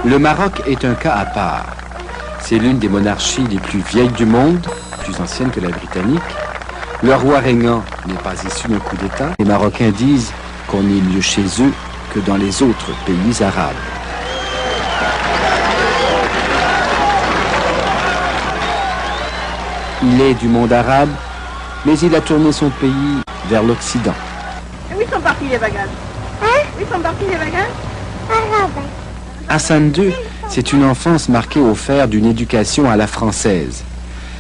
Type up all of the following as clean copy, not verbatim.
Le Maroc est un cas à part. C'est l'une des monarchies les plus vieilles du monde, plus ancienne que la britannique. Le roi régnant n'est pas issu d'un coup d'État. Les Marocains disent qu'on est mieux chez eux que dans les autres pays arabes. Il est du monde arabe, mais il a tourné son pays vers l'Occident. Et où sont partis les bagages? Hein? Où sont partis les bagages? Arabe. Hassan II, c'est une enfance marquée au fer d'une éducation à la française.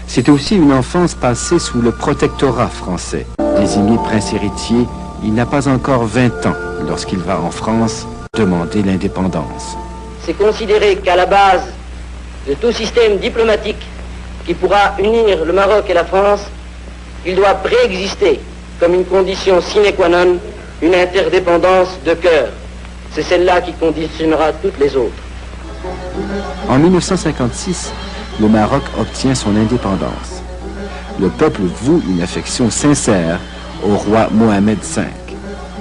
C'est aussi une enfance passée sous le protectorat français. Désigné prince héritier, il n'a pas encore 20 ans lorsqu'il va en France demander l'indépendance. C'est considéré qu'à la base de tout système diplomatique qui pourra unir le Maroc et la France, il doit préexister comme une condition sine qua non une interdépendance de cœur. C'est celle-là qui conditionnera toutes les autres. En 1956, le Maroc obtient son indépendance. Le peuple voue une affection sincère au roi Mohamed V.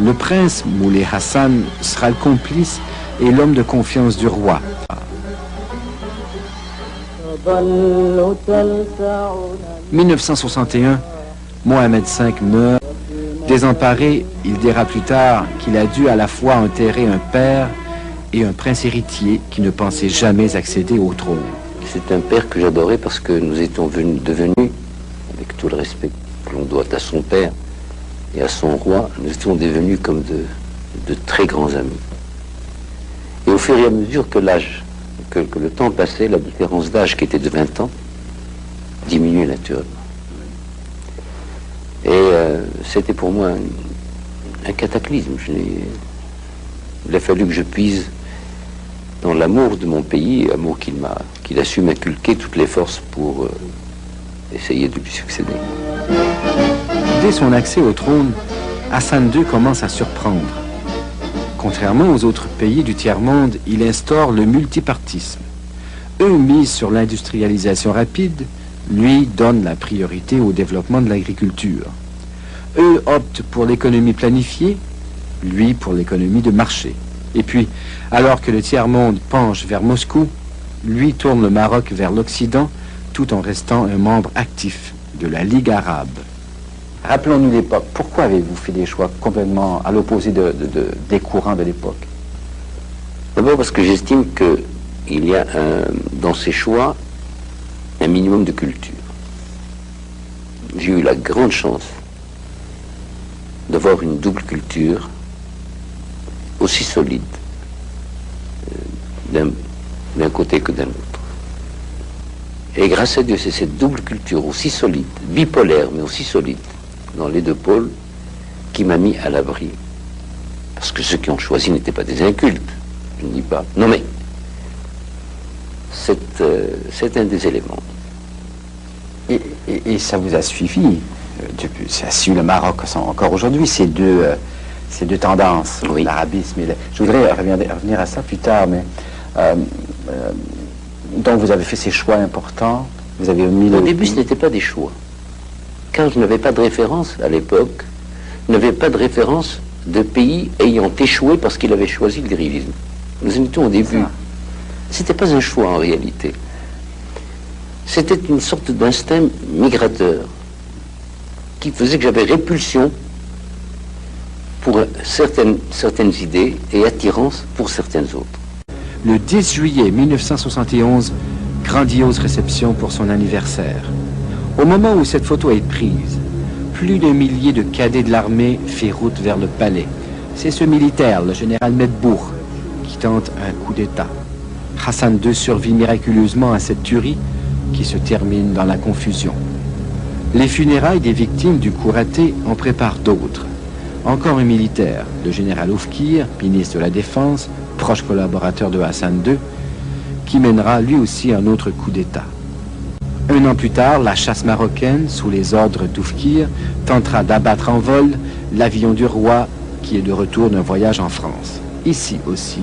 Le prince Moulay Hassan sera le complice et l'homme de confiance du roi. En 1961, Mohamed V meurt. Désemparé, il dira plus tard qu'il a dû à la fois enterrer un père et un prince héritier qui ne pensait jamais accéder au trône. C'est un père que j'adorais parce que nous étions devenus, avec tout le respect que l'on doit à son père et à son roi, nous étions devenus comme de très grands amis. Et au fur et à mesure que l'âge, que le temps passait, la différence d'âge qui était de 20 ans diminuait naturellement. Et c'était pour moi un cataclysme. Il a fallu que je puise dans l'amour de mon pays, amour qu'il a su m'inculquer toutes les forces pour essayer de lui succéder. Dès son accès au trône, Hassan II commence à surprendre. Contrairement aux autres pays du tiers-monde, il instaure le multipartisme. Eux misent sur l'industrialisation rapide, lui donne la priorité au développement de l'agriculture. Eux optent pour l'économie planifiée, lui pour l'économie de marché. Et puis, alors que le tiers-monde penche vers Moscou, lui tourne le Maroc vers l'Occident, tout en restant un membre actif de la Ligue arabe. Rappelons-nous l'époque. Pourquoi avez-vous fait des choix complètement à l'opposé des courants de l'époque? D'abord parce que j'estime qu'il y a dans ces choix un minimum de culture. J'ai eu la grande chance d'avoir une double culture aussi solide d'un côté que d'un autre. Et grâce à Dieu, c'est cette double culture aussi solide, bipolaire, mais aussi solide, dans les deux pôles, qui m'a mis à l'abri. Parce que ceux qui ont choisi n'étaient pas des incultes, je ne dis pas. Non mais, c'est un des éléments. Et ça vous a suivi, ça a suivi le Maroc encore aujourd'hui, ces deux tendances, oui. L'arabisme. Je voudrais revenir à ça plus tard, mais donc vous avez fait ces choix importants, vous avez mis Au début, ce n'était pas des choix. Quand je n'avais pas de référence à l'époque, je n'avais pas de référence de pays ayant échoué parce qu'il avait choisi le dérivisme. Nous en étions au début. C'était pas un choix en réalité. C'était une sorte d'instinct migrateur qui faisait que j'avais répulsion pour certaines idées et attirance pour certaines autres. Le 10 juillet 1971, grandiose réception pour son anniversaire. Au moment où cette photo est prise, plus d'un millier de cadets de l'armée fait route vers le palais. C'est ce militaire, le général Medbourg, qui tente un coup d'État. Hassan II survit miraculeusement à cette tuerie qui se termine dans la confusion. Les funérailles des victimes du coup raté en préparent d'autres. Encore un militaire, le général Oufkir, ministre de la Défense, proche collaborateur de Hassan II, qui mènera lui aussi un autre coup d'État. Un an plus tard, la chasse marocaine, sous les ordres d'Oufkir, tentera d'abattre en vol l'avion du roi qui est de retour d'un voyage en France. Ici aussi,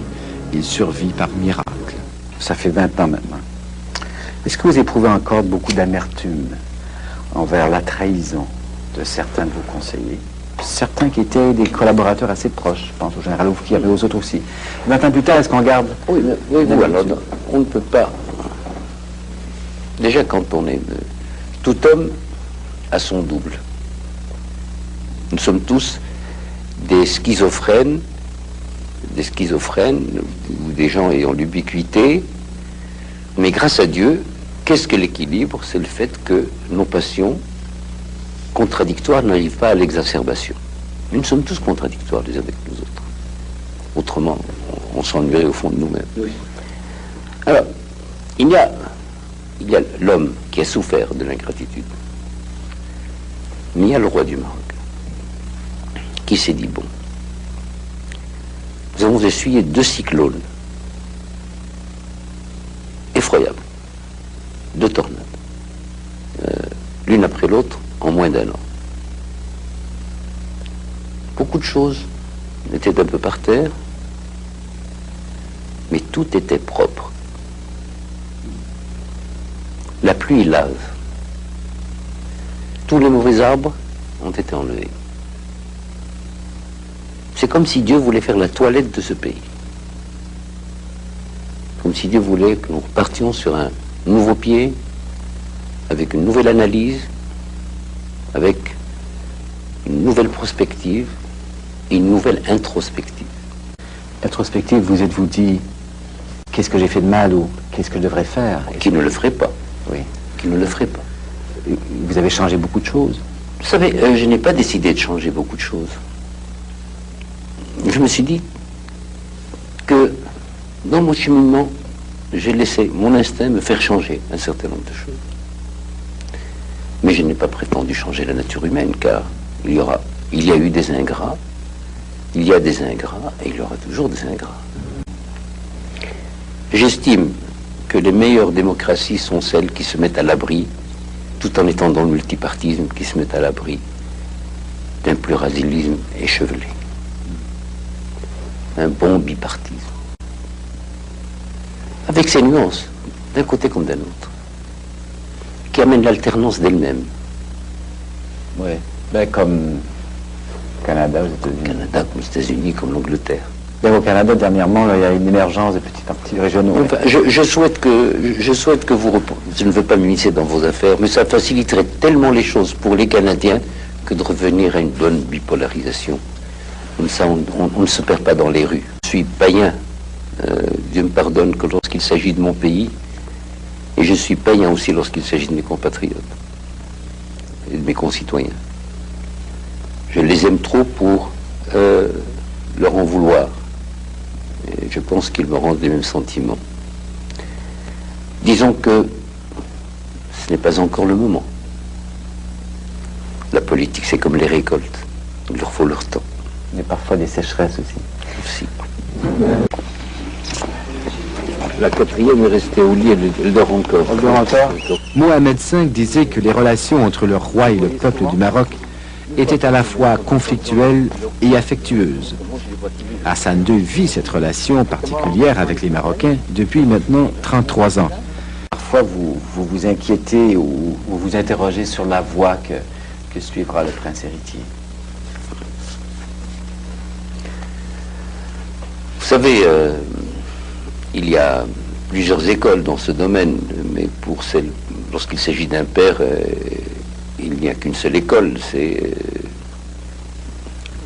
il survit par miracle. Ça fait 20 ans maintenant. Est-ce que vous éprouvez encore beaucoup d'amertume envers la trahison de certains de vos conseillers? certains qui étaient des collaborateurs assez proches. Je pense au général Oufki, mais aux autres aussi. 20 ans plus tard, est-ce qu'on garde... Oui, mais voyez-vous, alors, on ne peut pas... Déjà, quand on est... Tout homme a son double. Nous sommes tous des schizophrènes ou des gens ayant l'ubiquité, mais grâce à Dieu, qu'est-ce que l'équilibre? C'est le fait que nos passions contradictoires n'arrivent pas à l'exacerbation. Nous sommes tous contradictoires les uns avec les autres. Autrement, on s'ennuierait au fond de nous-mêmes. Oui. Alors, il y a l'homme qui a souffert de l'ingratitude, mais il y a le roi du Maroc qui s'est dit, bon, nous avons essuyé 2 cyclones effroyables, 2 tornades, l'une après l'autre en moins d'1 an. Beaucoup de choses étaient un peu par terre, mais tout était propre. La pluie lave. Tous les mauvais arbres ont été enlevés. C'est comme si Dieu voulait faire la toilette de ce pays. Comme si Dieu voulait que nous repartions sur un nouveau pied, avec une nouvelle analyse, avec une nouvelle prospective et une nouvelle introspective. Introspective, vous êtes-vous dit, qu'est-ce que j'ai fait de mal ou qu'est-ce que je devrais faire? Qui ne le ferait pas. Oui. Qui ne le ferait pas. Vous avez changé beaucoup de choses. Vous savez, je n'ai pas décidé de changer beaucoup de choses. Je me suis dit que dans mon cheminement, j'ai laissé mon instinct me faire changer un certain nombre de choses. Mais je n'ai pas prétendu changer la nature humaine, car il y a eu des ingrats, il y a des ingrats, et il y aura toujours des ingrats. J'estime que les meilleures démocraties sont celles qui se mettent à l'abri, tout en étant dans le multipartisme, qui se mettent à l'abri d'un pluralisme échevelé. Un bon bipartisme. Avec ses nuances, d'un côté comme d'un autre, qui amène l'alternance d'elle-même. Oui, ben, comme Canada aux États-Unis. Canada comme les États-Unis, comme l'Angleterre. Au Canada, dernièrement, là, il y a une émergence de petits partis régionaux. Enfin, je souhaite que vous... Je ne veux pas m'immiscer dans vos affaires, mais ça faciliterait tellement les choses pour les Canadiens que de revenir à une bonne bipolarisation. Comme ça, on ne se perd pas dans les rues. Je suis païen, Dieu me pardonne, que lorsqu'il s'agit de mon pays, et je suis païen aussi lorsqu'il s'agit de mes compatriotes et de mes concitoyens. Je les aime trop pour leur en vouloir. Et je pense qu'ils me rendent les mêmes sentiments. Disons que ce n'est pas encore le moment. La politique, c'est comme les récoltes. Il leur faut leur temps. Il y a parfois des sécheresses aussi. Aussi. La 4e est restée au lit, elle dort encore. Elle dort encore. Mohamed V disait que les relations entre le roi et le peuple du Maroc étaient à la fois conflictuelles et affectueuses. Hassan II vit cette relation particulière avec les Marocains depuis maintenant 33 ans. Parfois, vous vous inquiétez ou vous vous interrogez sur la voie que suivra le prince héritier. Vous savez, il y a plusieurs écoles dans ce domaine, mais pour celle, lorsqu'il s'agit d'un père, il n'y a qu'une seule école.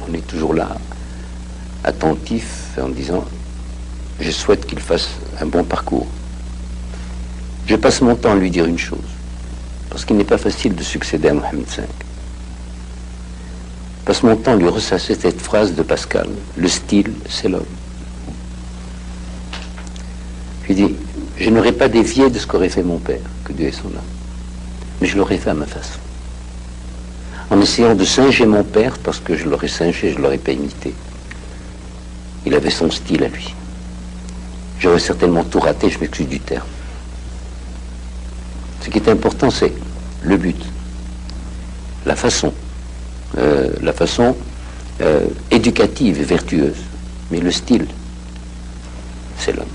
On est toujours là, attentif, en disant, je souhaite qu'il fasse un bon parcours. Je passe mon temps à lui dire une chose, parce qu'il n'est pas facile de succéder à Mohamed V. Je passe mon temps à lui ressasser cette phrase de Pascal, le style, c'est l'homme. Je lui dis, je n'aurais pas dévié de ce qu'aurait fait mon père, que Dieu ait son âme, mais je l'aurais fait à ma façon. En essayant de singer mon père, parce que je l'aurais singé, je ne l'aurais pas imité. Il avait son style à lui. J'aurais certainement tout raté, je m'excuse du terme. Ce qui est important, c'est le but, la façon éducative et vertueuse, mais le style, c'est l'homme.